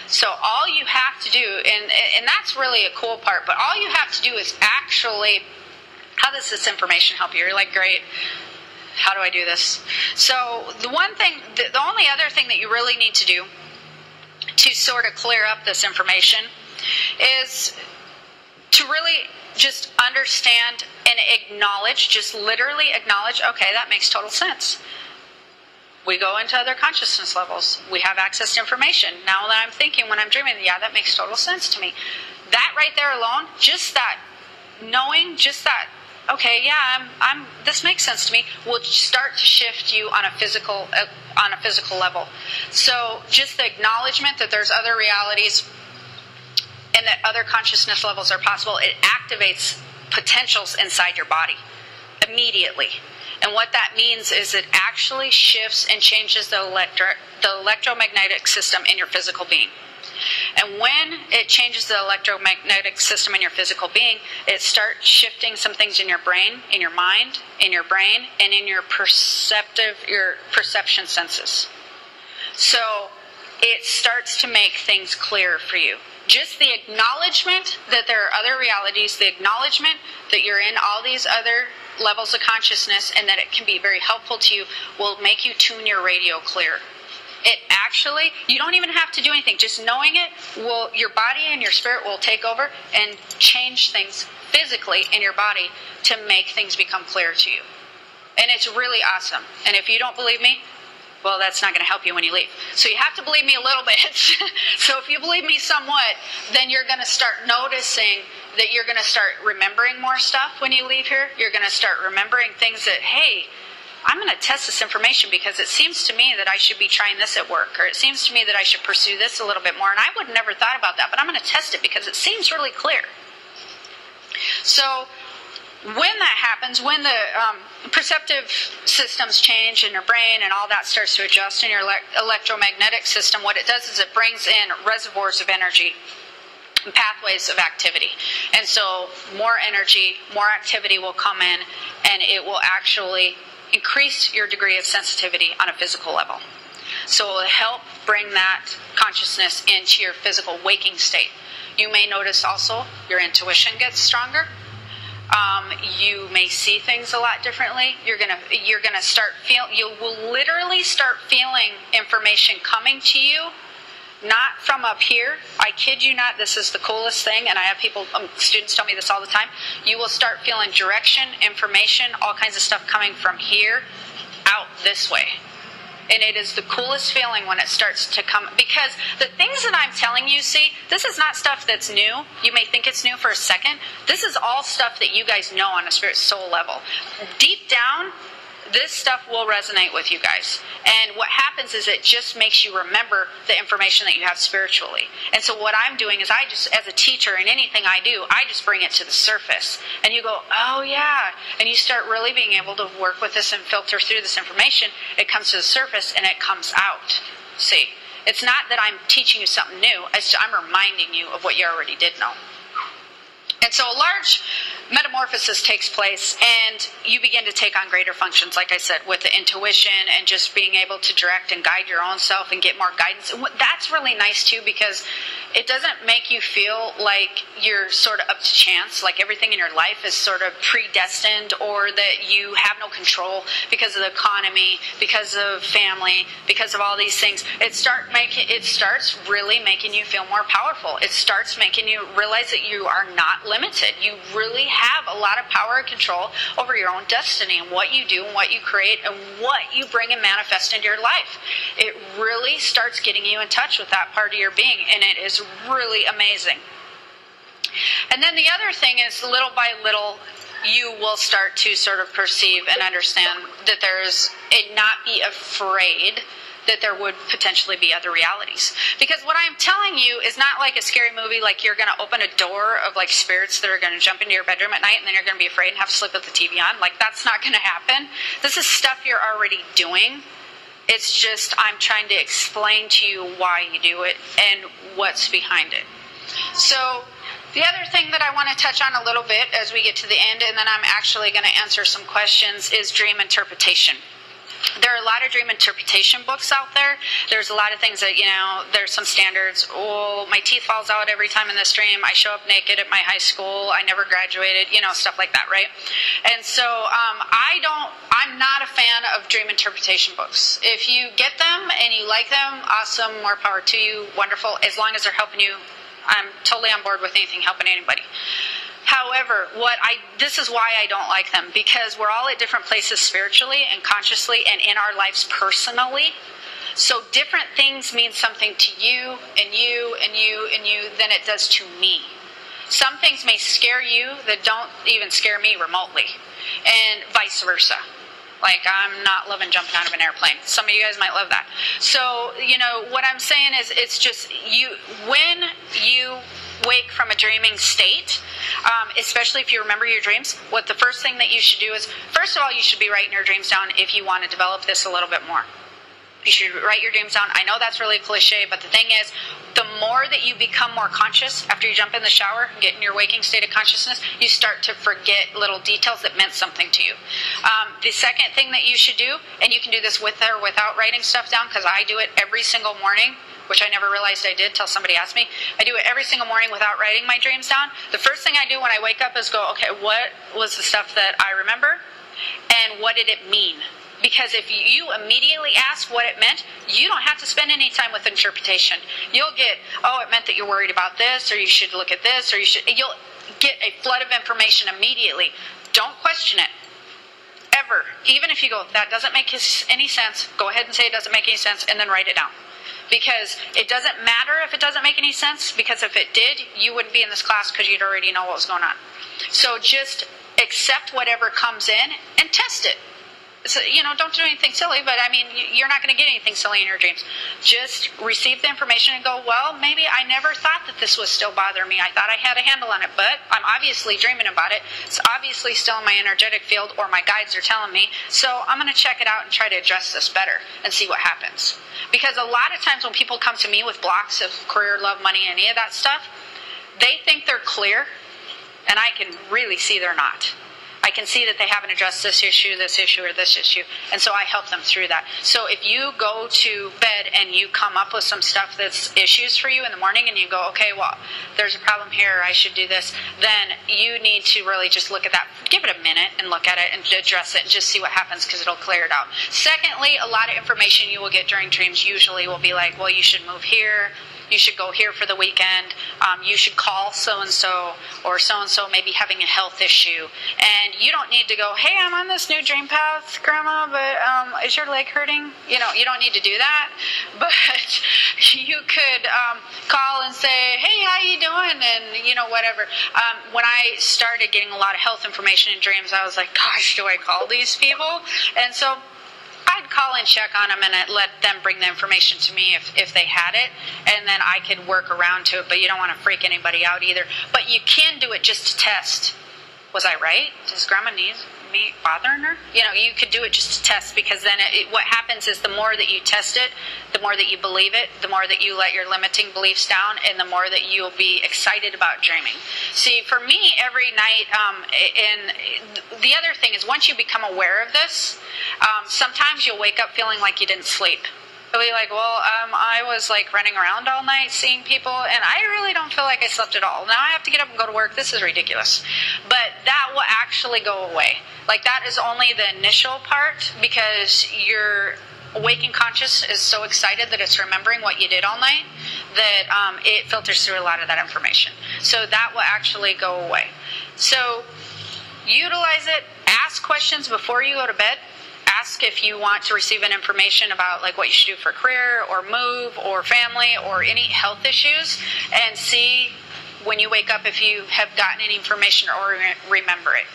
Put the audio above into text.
So all you have to do, and that's really a cool part, but all you have to do is actually, how does this information help you? You're like, great. How do I do this? So the only other thing that you really need to do to sort of clear up this information is to really just understand and acknowledge, just literally acknowledge, okay, that makes total sense. We go into other consciousness levels. We have access to information. Now that I'm thinking when I'm dreaming, yeah, that makes total sense to me. That right there alone, just that knowing, just that, okay, yeah, this makes sense to me, will start to shift you on a physical level. So just the acknowledgement that there's other realities and that other consciousness levels are possible, it activates potentials inside your body immediately. And what that means is it actually shifts and changes the electromagnetic system in your physical being. And when it changes the electromagnetic system in your physical being, it starts shifting some things in your brain, in your mind, in your brain, and in your perception senses. So it starts to make things clearer for you. Just the acknowledgement that there are other realities, the acknowledgement that you're in all these other levels of consciousness and that it can be very helpful to you will make you tune your radio clear. It actually, you don't even have to do anything. Just knowing it, your body and your spirit will take over and change things physically in your body to make things become clear to you. And it's really awesome. And if you don't believe me, well, that's not going to help you when you leave. So you have to believe me a little bit. So if you believe me somewhat, then you're going to start noticing that you're going to start remembering more stuff when you leave here. You're going to start remembering things that, hey, I'm going to test this information because it seems to me that I should be trying this at work, or it seems to me that I should pursue this a little bit more. And I would have never thought about that, but I'm going to test it because it seems really clear. So when that happens, when the perceptive systems change in your brain and all that starts to adjust in your electromagnetic system, what it does is it brings in reservoirs of energy and pathways of activity. And so more energy, more activity will come in, and it will actually increase your degree of sensitivity on a physical level. So it will help bring that consciousness into your physical waking state. You may notice also your intuition gets stronger. You may see things a lot differently. You're gonna start you will literally start feeling information coming to you, not from up here. I kid you not, this is the coolest thing, and I have students tell me this all the time. You will start feeling direction, information, all kinds of stuff coming from here out this way. And it is the coolest feeling when it starts to come, because the things that I'm telling you, see, this is not stuff that's new. You may think it's new for a second. This is all stuff that you guys know on a spirit soul level. Deep down, this stuff will resonate with you guys. And what happens is it just makes you remember the information that you have spiritually. And so what I'm doing is I just, as a teacher in anything I do, I just bring it to the surface. And you go, oh yeah. And you start really being able to work with this and filter through this information. It comes to the surface and it comes out. See, it's not that I'm teaching you something new. I'm reminding you of what you already did know. And so a large metamorphosis takes place, and you begin to take on greater functions, like I said, with the intuition and just being able to direct and guide your own self and get more guidance. And that's really nice, too, because it doesn't make you feel like you're sort of up to chance, like everything in your life is sort of predestined, or that you have no control because of the economy, because of family, because of all these things. It starts really making you feel more powerful. It starts making you realize that you are not limited. You really have a lot of power and control over your own destiny and what you do and what you create and what you bring and manifest into your life. It really starts getting you in touch with that part of your being, and it is really amazing. And then the other thing is, little by little, you will start to sort of perceive and understand that there's a not be afraid that there would potentially be other realities. Because what I'm telling you is not like a scary movie, like you're going to open a door of like spirits that are going to jump into your bedroom at night and then you're going to be afraid and have to sleep with the TV on. Like, that's not going to happen. This is stuff you're already doing. It's just I'm trying to explain to you why you do it and what's behind it. So the other thing that I want to touch on a little bit as we get to the end, and then I'm actually going to answer some questions, is dream interpretation. there are a lot of dream interpretation books out there. There's a lot of things that, there's some standards. Oh, my teeth falls out every time in this dream. I show up naked at my high school. I never graduated, stuff like that, right? And so I'm not a fan of dream interpretation books. If you get them and you like them, awesome, more power to you, wonderful. As long as they're helping you, I'm totally on board with anything helping anybody. However, this is why I don't like them, because we're all at different places spiritually and consciously and in our lives personally. So different things mean something to you and you and you and you than it does to me. Some things may scare you that don't even scare me remotely, and vice versa. Like, I'm not loving jumping out of an airplane. Some of you guys might love that. So, what I'm saying is, it's just when you wake from a dreaming state, especially if you remember your dreams, what the first thing that you should do is, first of all, you should be writing your dreams down if you want to develop this a little bit more. You should write your dreams down. I know that's really cliche, but the thing is, the more that you become more conscious after you jump in the shower and get in your waking state of consciousness, you start to forget little details that meant something to you. The second thing that you should do, and you can do this with or without writing stuff down, because I do it every single morning, which I never realized I did till somebody asked me. I do it every single morning without writing my dreams down. The first thing I do when I wake up is go, okay, what was the stuff that I remember, and what did it mean? Because if you immediately ask what it meant, you don't have to spend any time with interpretation. You'll get, it meant that you're worried about this, or you should look at this, or you'll get a flood of information immediately. Don't question it. Ever. Even if you go, that doesn't make any sense, go ahead and say it doesn't make any sense, and then write it down. Because it doesn't matter if it doesn't make any sense, because if it did, you wouldn't be in this class because you'd already know what was going on. So just accept whatever comes in and test it. So, don't do anything silly, but you're not going to get anything silly in your dreams. Just receive the information and go, well, maybe I never thought that this was still bothering me. I thought I had a handle on it, but I'm obviously dreaming about it. It's obviously still in my energetic field, or my guides are telling me. So I'm going to check it out and try to address this better and see what happens. Because a lot of times when people come to me with blocks of career, love, money, any of that stuff, they think they're clear, and I can really see they're not. I can see that they haven't addressed this issue, or this issue, and so I help them through that. So if you go to bed and you come up with some stuff that's issues for you in the morning, and you go, okay, well, there's a problem here, I should do this, then you need to really just look at that. Give it a minute and look at it and address it and just see what happens, because it'll clear it out. Secondly, a lot of information you will get during dreams usually will be like, well, you should move here, you should go here for the weekend, you should call so-and-so, or so-and-so may be having a health issue. And you don't need to go, hey, I'm on this new dream path, Grandma, but is your leg hurting? You don't need to do that. But you could call and say, hey, how you doing? And, whatever. When I started getting a lot of health information in dreams, I was like, gosh, do I call these people? And so I'd call and check on them and let them bring the information to me if they had it, and then I could work around to it, but you don't want to freak anybody out either. But you can do it just to test. Was I right? Does Grandma need me bothering her? You could do it just to test, because then what happens is the more that you test it, the more that you believe it, the more that you let your limiting beliefs down, and the more that you'll be excited about dreaming. See, for me, every night, and the other thing is, once you become aware of this, sometimes you'll wake up feeling like you didn't sleep. You'll be like, well, I was running around all night seeing people, and I really don't feel like I slept at all. Now I have to get up and go to work. This is ridiculous. But that will actually go away. That is only the initial part, because your waking conscious is so excited that it's remembering what you did all night that it filters through a lot of that information. So that will actually go away. So utilize it. Ask questions before you go to bed. Ask if you want to receive an information about what you should do for career, or move, or family, or any health issues, and see when you wake up if you have gotten any information or remember it.